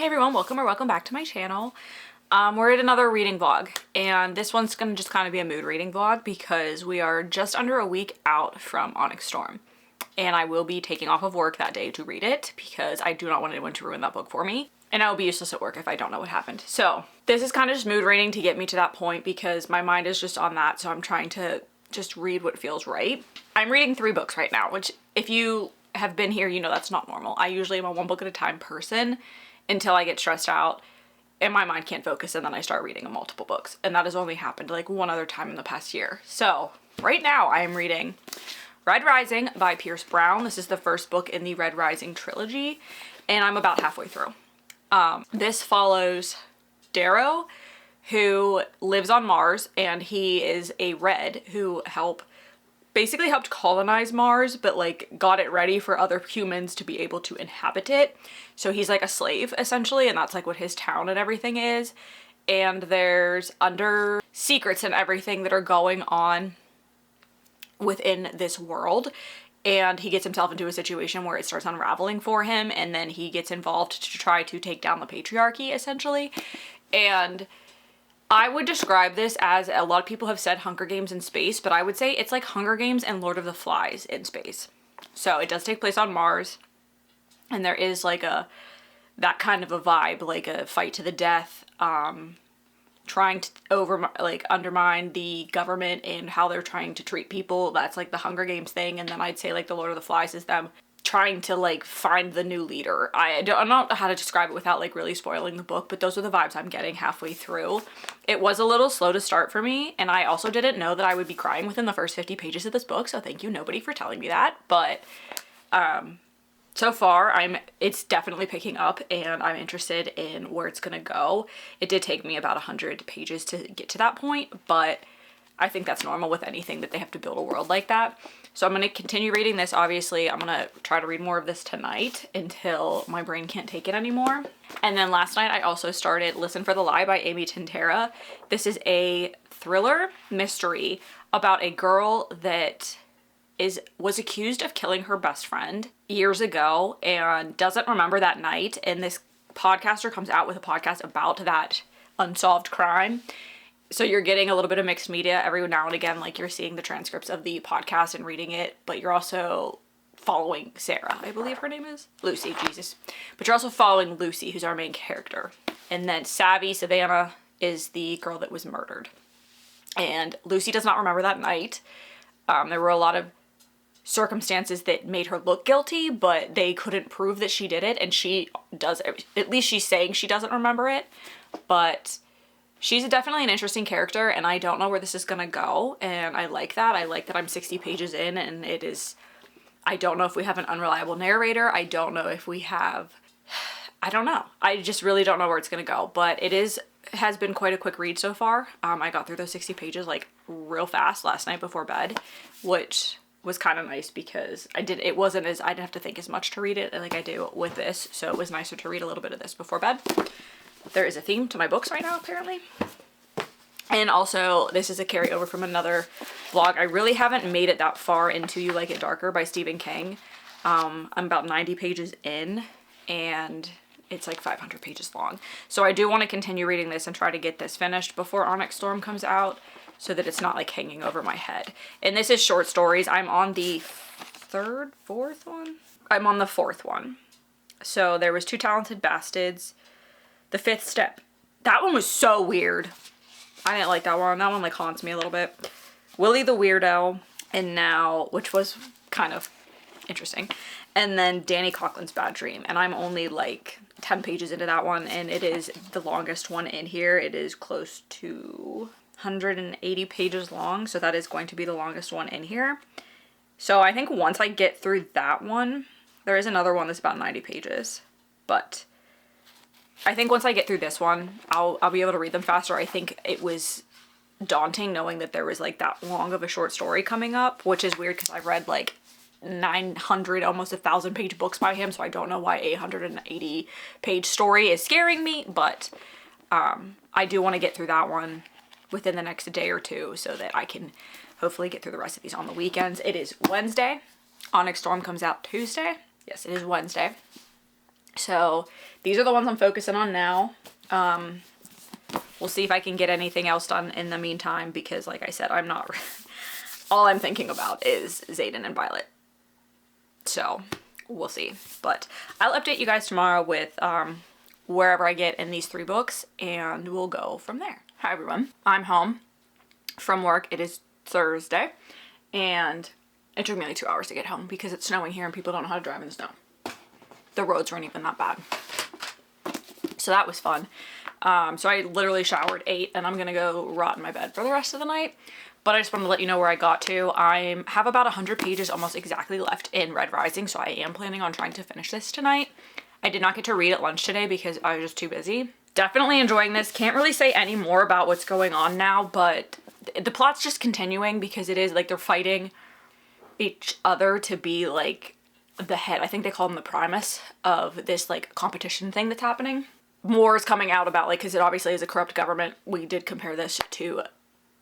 Hey everyone, welcome back to my channel. We're at another reading vlog, and this one's gonna just kind of be a mood reading vlog because we are just under a week out from Onyx Storm. And I will be taking off of work that day to read it because I do not want anyone to ruin that book for me. And I will be useless at work if I don't know what happened. So this is kind of just mood reading to get me to that point because my mind is just on that, so I'm trying to just read what feels right. I'm reading 3 books right now, which if you have been here, you know that's not normal. I usually am a 1 book at a time person until I get stressed out and my mind can't focus, and then I start reading multiple books. And that has only happened like 1 other time in the past year. So right now I am reading Red Rising by Pierce Brown. This is the first book in the Red Rising trilogy, and I'm about halfway through. This follows Darrow, who lives on Mars, and he is a Red who basically helped colonize Mars, but like got it ready for other humans to be able to inhabit it. So he's like a slave essentially, and that's like what his town and everything is. And there's under secrets and everything that are going on within this world. And he gets himself into a situation where it starts unraveling for him, and then he gets involved to try to take down the patriarchy essentially. And I would describe this as, a lot of people have said Hunger Games in space, but I would say it's like Hunger Games and Lord of the Flies in space. So it does take place on Mars, and there is like that kind of a vibe, like a fight to the death, trying to undermine the government and how they're trying to treat people. That's like the Hunger Games thing. And then I'd say like the Lord of the Flies is them trying to like find the new leader. I don't know how to describe it without like really spoiling the book, but those are the vibes I'm getting halfway through. It was a little slow to start for me, and I also didn't know that I would be crying within the first 50 pages of this book, so thank you nobody for telling me that. But so far it's definitely picking up, and I'm interested in where it's gonna go. It did take me about 100 pages to get to that point, but I think that's normal with anything that they have to build a world like that. So I'm going to continue reading this. Obviously, I'm going to try to read more of this tonight until my brain can't take it anymore. And then last night I also started Listen for the Lie by Amy Tintera. This is a thriller mystery about a girl that was accused of killing her best friend years ago and doesn't remember that night. And this podcaster comes out with a podcast about that unsolved crime. So you're getting a little bit of mixed media every now and again, like you're seeing the transcripts of the podcast and reading it, but you're also following Sarah, I believe her name is? Lucy, Jesus. But you're also following Lucy, who's our main character. And then Savannah, is the girl that was murdered. And Lucy does not remember that night. There were a lot of circumstances that made her look guilty, but they couldn't prove that she did it, and she does, at least she's saying she doesn't remember it, but she's definitely an interesting character, and I don't know where this is gonna go, and I like that. I like that I'm 60 pages in, and I don't know if we have an unreliable narrator. I don't know if we have, I don't know. I just really don't know where it's gonna go, but has been quite a quick read so far. I got through those 60 pages like real fast last night before bed, which was kind of nice because I didn't have to think as much to read it like I do with this, so it was nicer to read a little bit of this before bed. There is a theme to my books right now, apparently. And also, this is a carryover from another vlog. I really haven't made it that far into You Like It Darker by Stephen King. I'm about 90 pages in, and it's like 500 pages long. So I do want to continue reading this and try to get this finished before Onyx Storm comes out, so that it's not like hanging over my head. And this is short stories. I'm on the fourth one? I'm on the 4th one. So there was Two Talented Bastards, The Fifth Step. That one was so weird. I didn't like that one. That one like haunts me a little bit. Willie the Weirdo, and now, which was kind of interesting. And then Danny Coughlin's Bad Dream. And I'm only like 10 pages into that one, and it is the longest one in here. It is close to 180 pages long, so that is going to be the longest one in here. So I think once I get through that one, there is another one that's about 90 pages, but I think once I get through this one, I'll be able to read them faster. I think it was daunting knowing that there was like that long of a short story coming up, which is weird because I've read like 900, almost 1,000 page books by him, so I don't know why 880 page story is scaring me, but I do want to get through that one within the next day or two so that I can hopefully get through the rest of these on the weekends. It is Wednesday. Onyx Storm comes out Tuesday. Yes, it is Wednesday. So these are the ones I'm focusing on now. We'll see if I can get anything else done in the meantime, because like I said, I'm not, all I'm thinking about is Xaden and Violet. So we'll see. But I'll update you guys tomorrow with wherever I get in these 3 books, and we'll go from there. Hi everyone. I'm home from work. It is Thursday, and it took me like 2 hours to get home because it's snowing here and people don't know how to drive in the snow. The roads weren't even that bad. So that was fun. So I literally showered, ate, and I'm gonna go rot in my bed for the rest of the night. But I just wanted to let you know where I got to. I have about 100 pages almost exactly left in Red Rising, so I am planning on trying to finish this tonight. I did not get to read at lunch today because I was just too busy. Definitely enjoying this. Can't really say any more about what's going on now, but the plot's just continuing because it is like they're fighting each other to be like the head. I think they call them the Primus of this like competition thing that's happening. More is coming out about, like, because it obviously is a corrupt government. We did compare this to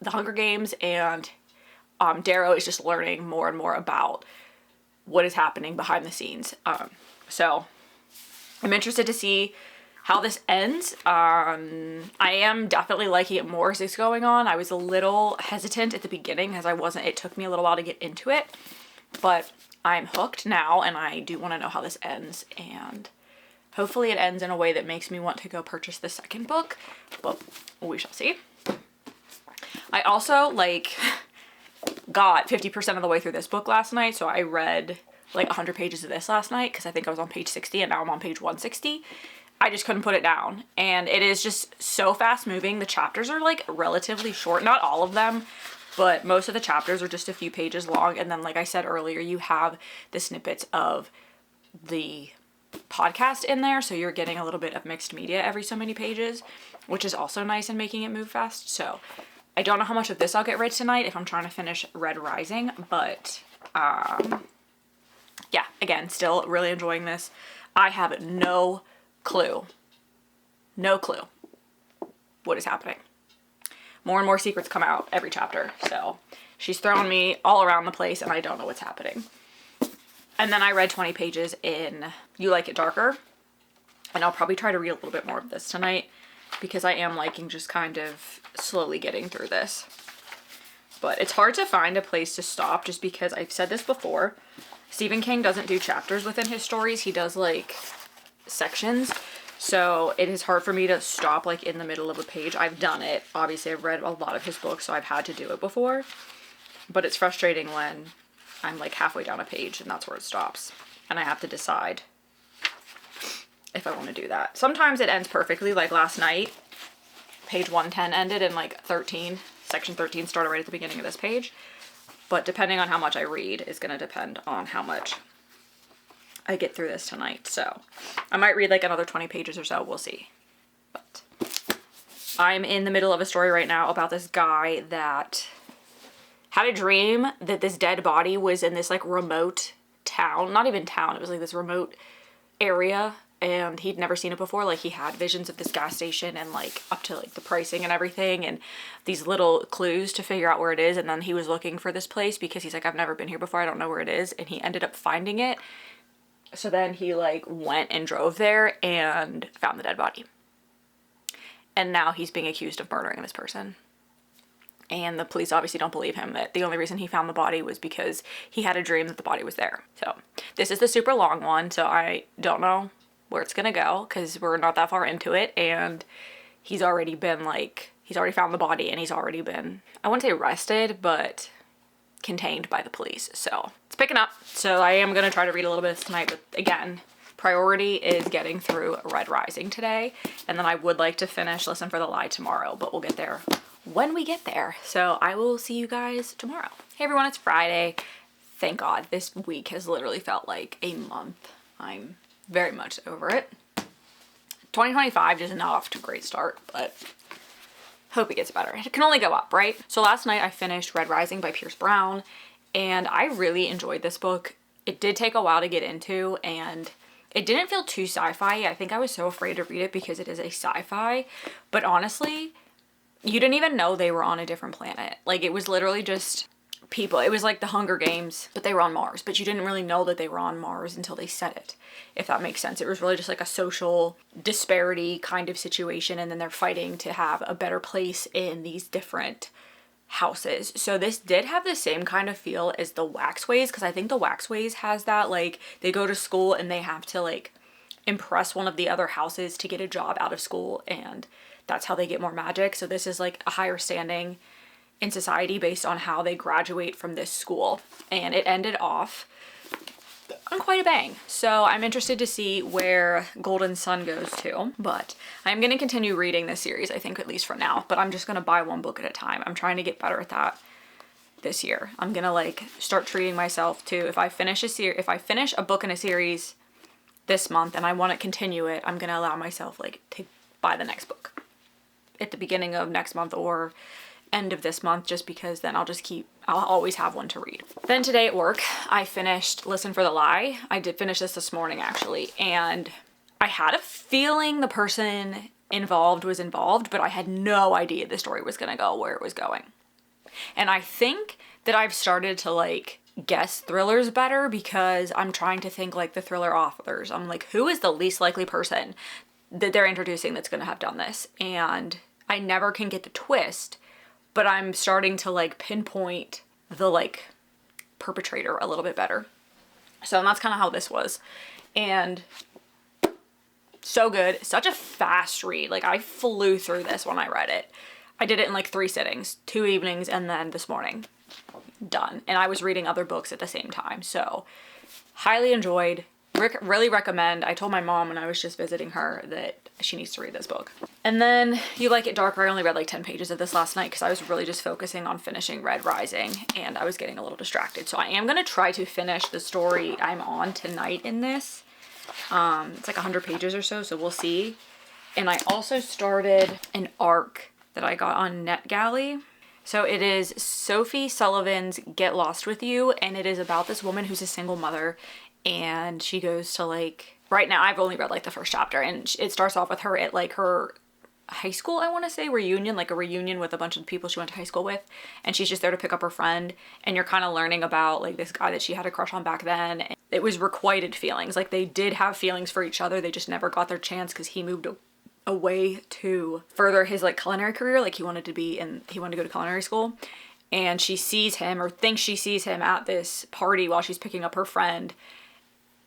the Hunger Games, and Darrow is just learning more and more about what is happening behind the scenes. So I'm interested to see how this ends. I am definitely liking it more as it's going on. I was a little hesitant at the beginning because it took me a little while to get into it, but I'm hooked now, and I do want to know how this ends, and hopefully it ends in a way that makes me want to go purchase the second book, but we shall see. I also, like, got 50% of the way through this book last night, so I read, like, 100 pages of this last night, because I think I was on page 60, and now I'm on page 160. I just couldn't put it down, and it is just so fast-moving. The chapters are, like, relatively short. Not all of them, but most of the chapters are just a few pages long, and then, like I said earlier, you have the snippets of the podcast in there, so you're getting a little bit of mixed media every so many pages, which is also nice in making it move fast. So I don't know how much of this I'll get read tonight if I'm trying to finish Red Rising, but yeah, again, still really enjoying this. I have no clue what is happening. More and more secrets come out every chapter, so she's throwing me all around the place and I don't know what's happening. And then I read 20 pages in You Like It Darker, and I'll probably try to read a little bit more of this tonight because I am liking just kind of slowly getting through this. But it's hard to find a place to stop just because I've said this before. Stephen King doesn't do chapters within his stories. He does like sections. So it is hard for me to stop like in the middle of a page. I've done it. Obviously I've read a lot of his books, so I've had to do it before. But it's frustrating when I'm like halfway down a page and that's where it stops. And I have to decide if I want to do that. Sometimes it ends perfectly, like last night. Page 110 ended and like 13, section 13 started right at the beginning of this page. But depending on how much I read is going to depend on how much I get through this tonight. So I might read like another 20 pages or so. We'll see. But I'm in the middle of a story right now about this guy that had a dream that this dead body was in this like remote town. Not even town. It was like this remote area. And he'd never seen it before. Like he had visions of this gas station and like up to like the pricing and everything and these little clues to figure out where it is. And then he was looking for this place because he's like, I've never been here before. I don't know where it is. And he ended up finding it. So then he like went and drove there and found the dead body. And now he's being accused of murdering this person. And the police obviously don't believe him, that the only reason he found the body was because he had a dream that the body was there. So this is the super long one. So I don't know where it's gonna go because we're not that far into it, and he's already been like, he's already found the body and he's already been, I wouldn't say arrested, but contained by the police. So it's picking up. So I am gonna try to read a little bit of this tonight, but again, priority is getting through Red Rising today, and then I would like to finish Listen for the Lie tomorrow, but we'll get there when we get there. So I will see you guys tomorrow. Hey everyone, it's Friday. Thank God, this week has literally felt like a month. I'm very much over it. 2025 just not off to a great start, but hope it gets better. It can only go up, right? So last night I finished Red Rising by Pierce Brown, and I really enjoyed this book. It did take a while to get into, and it didn't feel too sci-fi. I think I was so afraid to read it because it is a sci-fi, but honestly, you didn't even know they were on a different planet. Like, it was literally just people. It was like the Hunger Games, but they were on Mars. But you didn't really know that they were on Mars until they said it, if that makes sense. It was really just like a social disparity kind of situation, and then they're fighting to have a better place in these different houses. So this did have the same kind of feel as the Waxways, because I think the Waxways has that, like, they go to school and they have to like impress one of the other houses to get a job out of school, and that's how they get more magic. So this is like a higher standing in society based on how they graduate from this school, and it ended off on quite a bang. So I'm interested to see where Golden Sun goes to, but I'm going to continue reading this series, I think, at least for now, but I'm just going to buy one book at a time. I'm trying to get better at that this year. I'm going to like start treating myself to, if I finish a book in a series this month and I want to continue it, I'm going to allow myself like to buy the next book at the beginning of next month or end of this month, just because then I'll always have one to read. Then today at work, I finished Listen for the Lie. I did finish this morning actually, and I had a feeling the person involved was involved, but I had no idea the story was gonna go where it was going. And I think that I've started to like guess thrillers better because I'm trying to think like the thriller authors. I'm like, who is the least likely person that they're introducing that's gonna have done this? And I never can get the twist, but I'm starting to like pinpoint the like perpetrator a little bit better. So that's kind of how this was. And so good. Such a fast read. Like I flew through this when I read it. I did it in like 3 sittings, 2 evenings, and then this morning. Done. And I was reading other books at the same time. So highly enjoyed. Really recommend. I told my mom when I was just visiting her that she needs to read this book. And then You Like It Darker. I only read like 10 pages of this last night because I was really just focusing on finishing Red Rising and I was getting a little distracted. So I am going to try to finish the story I'm on tonight in this. It's like 100 pages or so, so we'll see. And I also started an arc that I got on NetGalley. So it is Sophie Sullivan's Get Lost With You, and it is about this woman who's a single mother, and she goes to like, right now I've only read like the first chapter, and it starts off with her at like her high school, I want to say, reunion, like a reunion with a bunch of people she went to high school with, and she's just there to pick up her friend, and you're kind of learning about like this guy that she had a crush on back then. It was requited feelings, like they did have feelings for each other, they just never got their chance because he moved away to further his like culinary career, like he wanted to go to culinary school, and she sees him, or thinks she sees him, at this party while she's picking up her friend.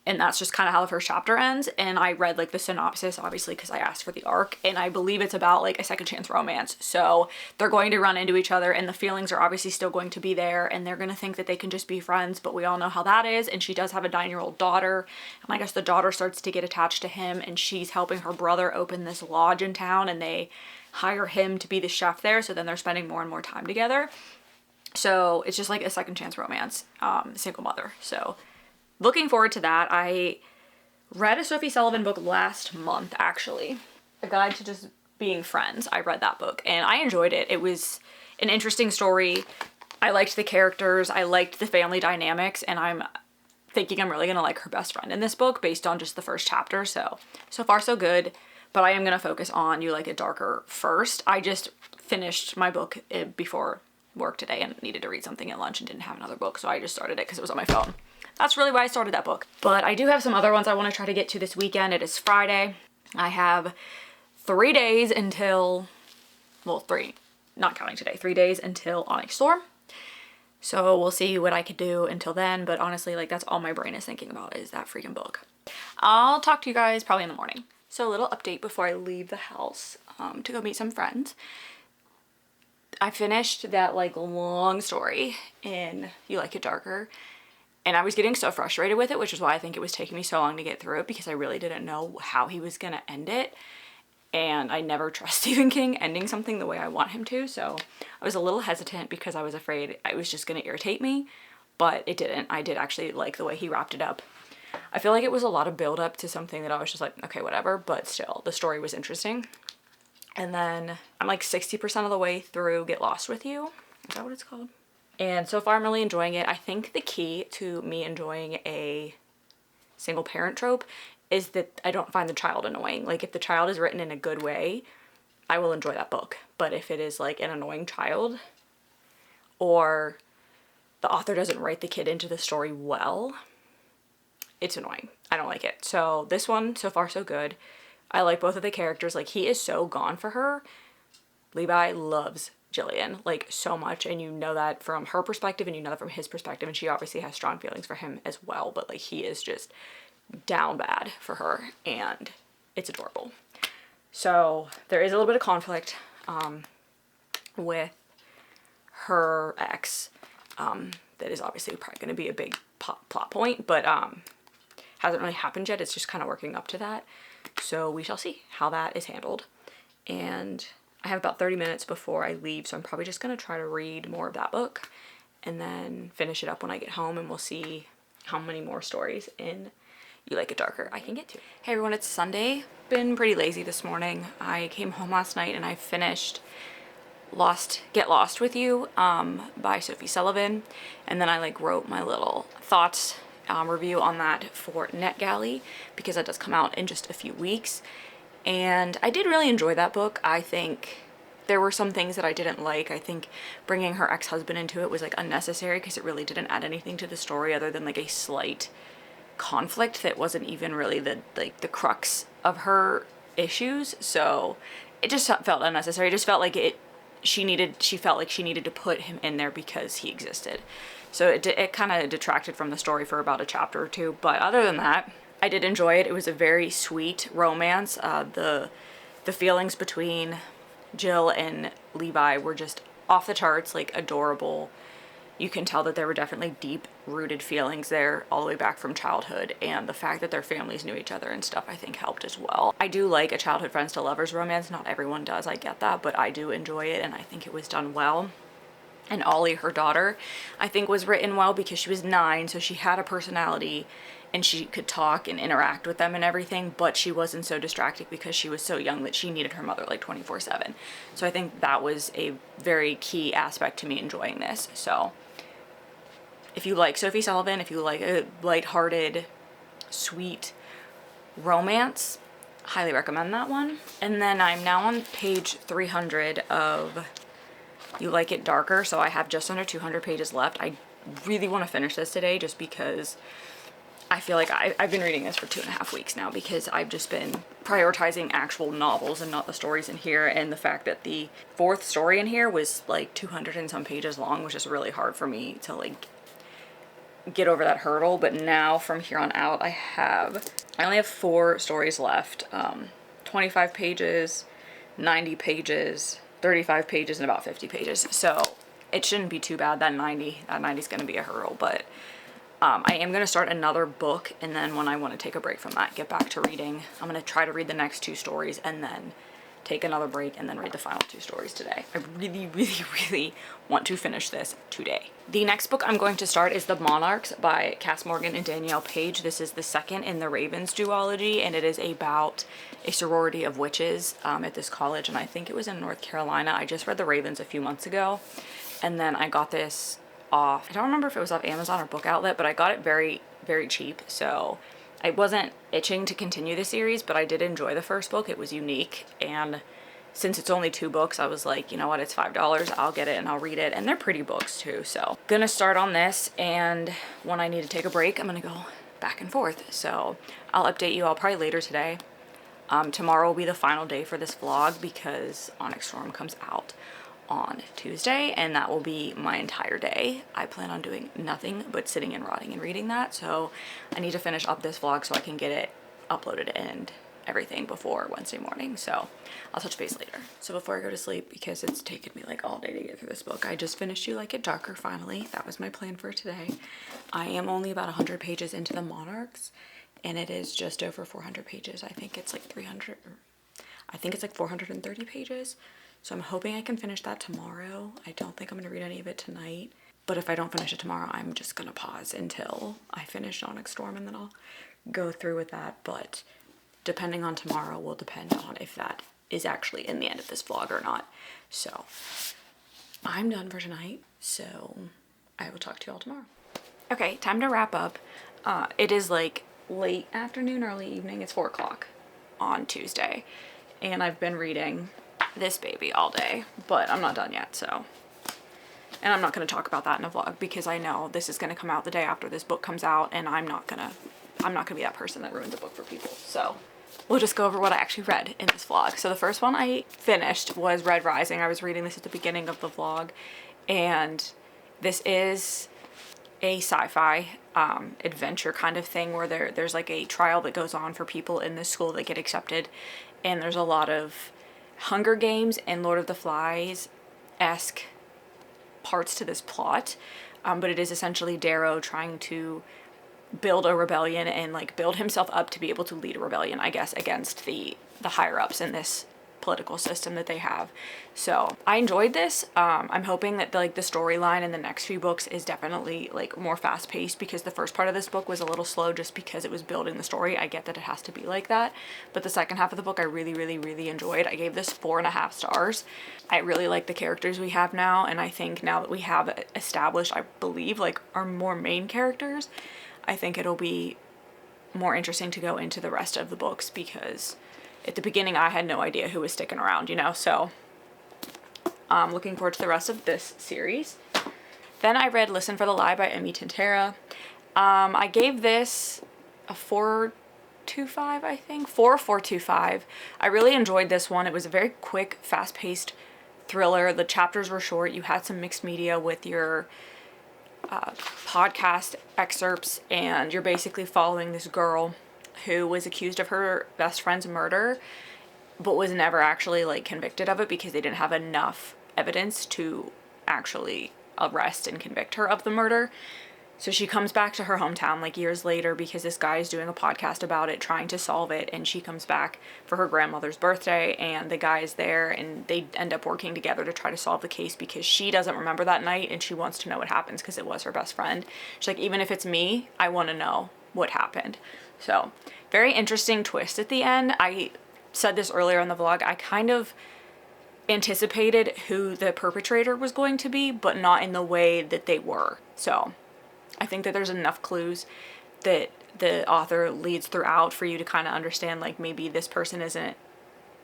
And that's just kind of how the first chapter ends. And I read like the synopsis, obviously, because I asked for the arc. And I believe it's about like a second chance romance. So they're going to run into each other and the feelings are obviously still going to be there. And they're going to think that they can just be friends. But we all know how that is. And she does have a 9-year-old daughter. And I guess the daughter starts to get attached to him. And she's helping her brother open this lodge in town. And they hire him to be the chef there. So then they're spending more and more time together. So it's just like a second chance romance, single mother. So looking forward to that. I read a Sophie Sullivan book last month, actually. A Guide to Just Being Friends. I read that book and I enjoyed it. It was an interesting story. I liked the characters. I liked the family dynamics, and I'm thinking I'm really going to like her best friend in this book based on just the first chapter. So far so good, but I am going to focus on You Like It Darker first. I just finished my book before work today and needed to read something at lunch and didn't have another book. So I just started it because it was on my phone. That's really why I started that book. But I do have some other ones I want to try to get to this weekend. It is Friday. I have 3 days until, well, 3, not counting today, 3 days until Onyx Storm. So we'll see what I could do until then. But honestly, like that's all my brain is thinking about is that freaking book. I'll talk to you guys probably in the morning. So a little update before I leave the house to go meet some friends. I finished that like long story in You Like It Darker. And I was getting so frustrated with it, which is why I think it was taking me so long to get through it, because I really didn't know how he was going to end it. And I never trust Stephen King ending something the way I want him to. So I was a little hesitant because I was afraid it was just going to irritate me, but it didn't. I did actually like the way he wrapped it up. I feel like it was a lot of build up to something that I was just like, okay, whatever, but still the story was interesting. And then I'm like 60% of the way through Get Lost With You. Is that what it's called? And so far I'm really enjoying it. I think the key to me enjoying a single parent trope is that I don't find the child annoying. Like if the child is written in a good way, I will enjoy that book. But if it is like an annoying child, or the author doesn't write the kid into the story well, it's annoying. I don't like it. So this one, so far so good. I like both of the characters. Like, he is so gone for her. Levi loves Jillian, like, so much, and you know that from her perspective, and you know that from his perspective, and she obviously has strong feelings for him as well, but, like, he is just down bad for her, and it's adorable. So there is a little bit of conflict with her ex, that is obviously probably going to be a big plot point, but hasn't really happened yet. It's just kind of working up to that. So we shall see how that is handled. And I have about 30 minutes before I leave, so I'm probably just going to try to read more of that book and then finish it up when I get home, and we'll see how many more stories in You Like It Darker I can get to. Hey everyone, it's Sunday. Been pretty lazy this morning. I came home last night and I finished Get Lost with You by Sophie Sullivan, and then I like wrote my little thoughts review on that for NetGalley, because that does come out in just a few weeks. And I did really enjoy that book. I think there were some things that I didn't like. I think bringing her ex-husband into it was like unnecessary, because it really didn't add anything to the story other than like a slight conflict that wasn't even really the crux of her issues. So it just felt unnecessary. It just felt like she felt like she needed to put him in there because he existed. So it kind of detracted from the story for about a chapter or two. But other than that, I did enjoy it. It was a very sweet romance. The feelings between Jill and Levi were just off the charts, like adorable. You can tell that there were definitely deep-rooted feelings there all the way back from childhood, and the fact that their families knew each other and stuff I think helped as well. I do like a childhood friends to lovers romance. Not everyone does, I get that, but I do enjoy it, and I think it was done well. And Ollie, her daughter, I think was written well because she was 9, so she had a personality and she could talk and interact with them and everything, but she wasn't so distracted because she was so young that she needed her mother like 24/7. So I think that was a very key aspect to me enjoying this. So if you like Sophie Sullivan, if you like a lighthearted, sweet romance, highly recommend that one. And then I'm now on page 300 of You Like It Darker, so I have just under 200 pages left. I really want to finish this today just because I feel like I've been reading this for 2.5 weeks now, because I've just been prioritizing actual novels and not the stories in here, and the fact that the 4th story in here was like 200 and some pages long was just really hard for me to like get over that hurdle. But now from here on out I only have 4 stories left, 25 pages, 90 pages, 35 pages, and about 50 pages. So it shouldn't be too bad. That 90 is going to be a hurdle, but I am going to start another book, and then when I want to take a break from that, get back to reading, I'm going to try to read the next 2 stories and then take another break and then read the final 2 stories today. I really, really, really want to finish this today. The next book I'm going to start is The Monarchs by Cass Morgan and Danielle Page. This is the second in the Ravens duology, and it is about a sorority of witches at this college, and I think it was in North Carolina. I just read The Ravens a few months ago, and then I got this off, I don't remember if it was off Amazon or Book Outlet, but I got it very, very cheap, so I wasn't itching to continue the series, but I did enjoy the first book. It was unique, and since it's only 2 books, I was like, you know what, it's $5, I'll get it and I'll read it, and they're pretty books too. So gonna start on this, and when I need to take a break, I'm gonna go back and forth. So I'll update you all probably later today. Tomorrow will be the final day for this vlog because Onyx Storm comes out on Tuesday, and that will be my entire day. I plan on doing nothing but sitting and rotting and reading that, so I need to finish up this vlog so I can get it uploaded and everything before Wednesday morning. So I'll touch base later. So before I go to sleep, because it's taken me like all day to get through this book, I just finished You Like It Darker finally. That was my plan for today. I am only about 100 pages into The Monarchs, and it is just over 400 pages. I think it's like 300, I think it's like 430 pages. So I'm hoping I can finish that tomorrow. I don't think I'm going to read any of it tonight. But if I don't finish it tomorrow, I'm just going to pause until I finish Onyx Storm, and then I'll go through with that. But depending on tomorrow will depend on if that is actually in the end of this vlog or not. So I'm done for tonight. So I will talk to you all tomorrow. Okay, time to wrap up. It is like late afternoon, early evening. It's 4 o'clock on Tuesday. And I've been reading this baby all day, but I'm not done yet, so And I'm not going to talk about that in a vlog because I know this is going to come out the day after this book comes out, and I'm not going to be that person that ruins a book for people. So we'll just go over what I actually read in this vlog. So the first one I finished was Red Rising. I was reading this at the beginning of the vlog, and this is a sci-fi adventure kind of thing where there's like a trial that goes on for people in this school that get accepted, and there's a lot of Hunger Games and Lord of the Flies-esque parts to this plot, but it is essentially Darrow trying to build a rebellion and like build himself up to be able to lead a rebellion, I guess, against the higher ups in this political system that they have. So I enjoyed this. I'm hoping that the storyline in the next few books is definitely like more fast paced, because the first part of this book was a little slow just because it was building the story. I get that it has to be like that, but the second half of the book I really, really, really enjoyed. I gave this 4.5 stars. I really like the characters we have now, and I think now that we have established, I believe, like our more main characters, I think it'll be more interesting to go into the rest of the books, because at the beginning I had no idea who was sticking around, you know, so I'm looking forward to the rest of this series. Then I read Listen for the Lie by Emi Tintera. I gave this a 4.25, I think, 4.25. I really enjoyed this one. It was a very quick, fast-paced thriller. The chapters were short. You had some mixed media with your podcast excerpts, and you're basically following this girl who was accused of her best friend's murder, but was never actually like convicted of it because they didn't have enough evidence to actually arrest and convict her of the murder. So she comes back to her hometown like years later because this guy is doing a podcast about it, trying to solve it, and she comes back for her grandmother's birthday, and the guy is there, and they end up working together to try to solve the case because she doesn't remember that night and she wants to know what happens because it was her best friend. She's like, even if it's me, I want to know what happened. So very interesting twist at the end. I said this earlier in the vlog, I kind of anticipated who the perpetrator was going to be, but not in the way that they were. So I think that there's enough clues that the author leads throughout for you to kind of understand, like, maybe this person isn't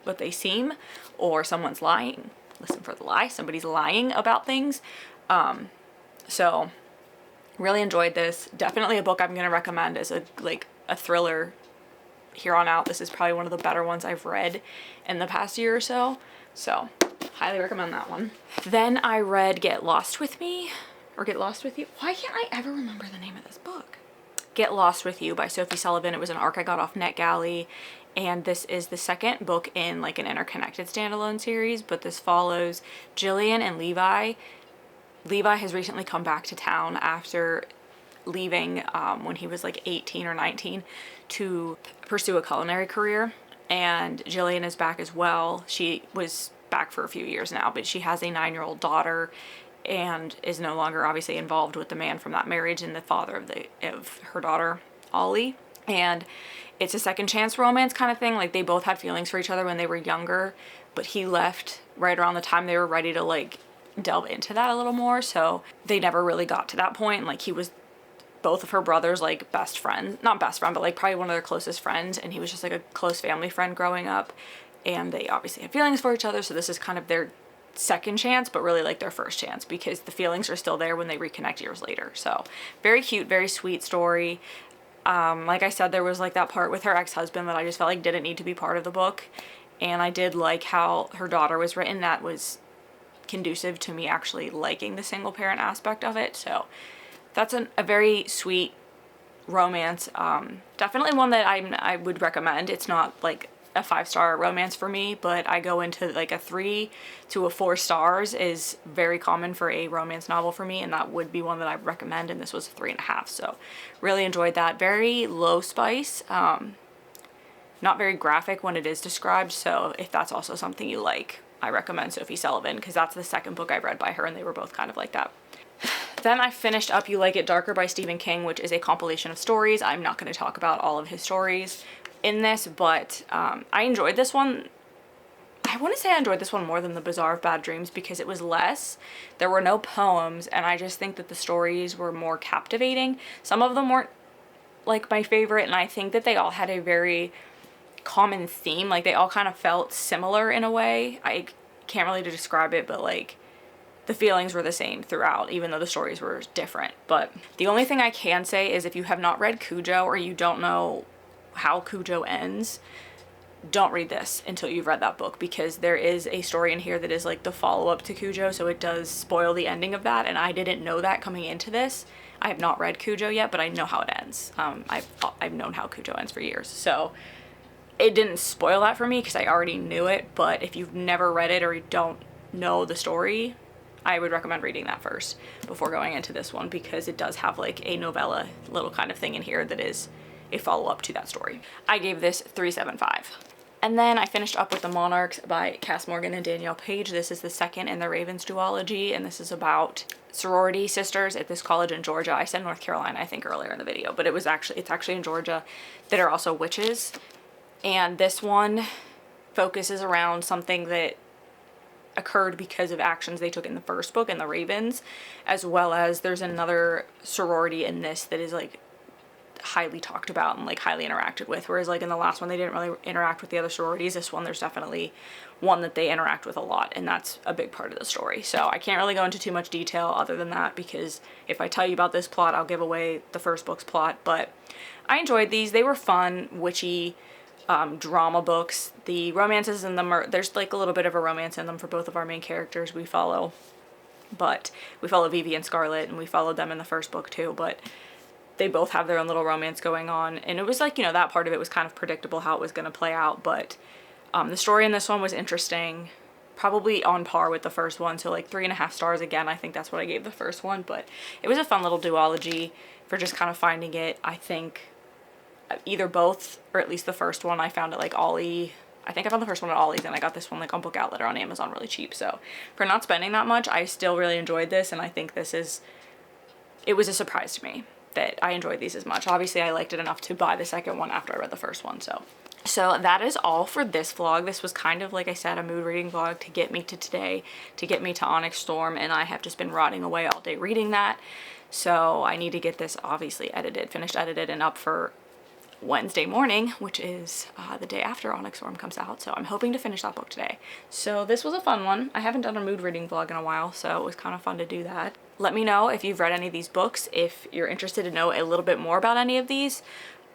what they seem, or someone's lying. Listen for the lie. Somebody's lying about things. So really enjoyed this. Definitely a book I'm going to recommend as a thriller here on out. This is probably one of the better ones I've read in the past year or so. So highly recommend that one. Then I read Get Lost With Me, or Get Lost With You. Why can't I ever remember the name of this book? Get Lost With You by Sophie Sullivan. It was an ARC I got off NetGalley, and this is the second book in like an interconnected standalone series, but this follows Jillian and Levi. Levi has recently come back to town after leaving when he was like 18 or 19 to pursue a culinary career, and Jillian is back as well. She was back for a few years now, but she has a 9-year-old daughter and is no longer obviously involved with the man from that marriage and the father of her daughter, Ollie. And it's a second chance romance kind of thing. Like, they both had feelings for each other when they were younger, but he left right around the time they were ready to like delve into that a little more, so they never really got to that point. And like, he was both of her brothers like best friend, not best friend, but like probably one of their closest friends, and he was just like a close family friend growing up, and they obviously had feelings for each other. So this is kind of their second chance, but really like their first chance, because the feelings are still there when they reconnect years later. So very cute, very sweet story. Like I said, there was like that part with her ex-husband that I just felt like didn't need to be part of the book, and I did like how her daughter was written. That was conducive to me actually liking the single parent aspect of it. So that's a very sweet romance. Definitely one that I would recommend. It's not like a 5-star romance for me, but I go into like a 3 to 4 stars is very common for a romance novel for me, and that would be one that I recommend, and this was a 3.5. So really enjoyed that. Very low spice, not very graphic when it is described, so if that's also something you like, I recommend Sophie Sullivan, because that's the second book I read by her, and they were both kind of like that. Then I finished up You Like It Darker by Stephen King, which is a compilation of stories. I'm not going to talk about all of his stories in this, but I enjoyed this one. I want to say I enjoyed this one more than The Bazaar of Bad Dreams because it was less. There were no poems, and I just think that the stories were more captivating. Some of them weren't like my favorite, and I think that they all had a very common theme. Like, they all kind of felt similar in a way. I can't really describe it, but like the feelings were the same throughout, even though the stories were different. But the only thing I can say is if you have not read Cujo or you don't know how Cujo ends, don't read this until you've read that book, because there is a story in here that is like the follow-up to Cujo, so it does spoil the ending of that, and I didn't know that coming into this. I have not read Cujo yet, but I know how it ends. I've known how Cujo ends for years, so it didn't spoil that for me because I already knew it. But if you've never read it or you don't know the story, I would recommend reading that first before going into this one, because it does have like a novella little kind of thing in here that is a follow-up to that story. I gave this 3.75. And then I finished up with The Monarchs by Cass Morgan and Danielle Page. This is the second in the Ravens duology, and this is about sorority sisters at this college in Georgia. I said North Carolina, I think, earlier in the video, but it's actually in Georgia, that are also witches. And this one focuses around something that occurred because of actions they took in the first book in the Ravens, as well as there's another sorority in this that is like highly talked about and like highly interacted with, whereas like in the last one they didn't really interact with the other sororities. This one there's definitely one that they interact with a lot, and that's a big part of the story. So I can't really go into too much detail other than that, because if I tell you about this plot I'll give away the first book's plot. But I enjoyed these. They were fun, witchy drama books. The romances in them there's like a little bit of a romance in them for both of our main characters we follow, but we follow Vivi and Scarlet, and we followed them in the first book too, but they both have their own little romance going on. And it was like, you know, that part of it was kind of predictable how it was going to play out, but the story in this one was interesting, probably on par with the first one, so like 3.5 stars again. I think that's what I gave the first one, but it was a fun little duology for just kind of finding it. I think either both, or at least the first one, I found it like Ollie. I think I found the first one at Ollie's, and I got this one like on Book Outlet or on Amazon really cheap. So for not spending that much, I still really enjoyed this, and I think it was a surprise to me that I enjoyed these as much. Obviously I liked it enough to buy the second one after I read the first one. So that is all for this vlog. This was kind of, like I said, a mood reading vlog to get me to today, to get me to Onyx Storm, and I have just been rotting away all day reading that. So I need to get this obviously finished edited and up for Wednesday morning, which is the day after Onyx Storm comes out. So I'm hoping to finish that book today. So this was a fun one. I haven't done a mood reading vlog in a while, so it was kind of fun to do that. Let me know if you've read any of these books, if you're interested to know a little bit more about any of these.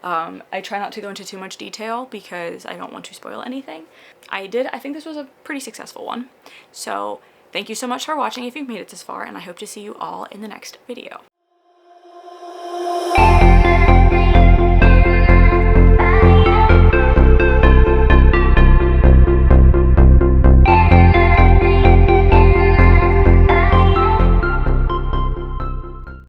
I try not to go into too much detail because I don't want to spoil anything. I think this was a pretty successful one. So thank you so much for watching if you've made it this far, and I hope to see you all in the next video.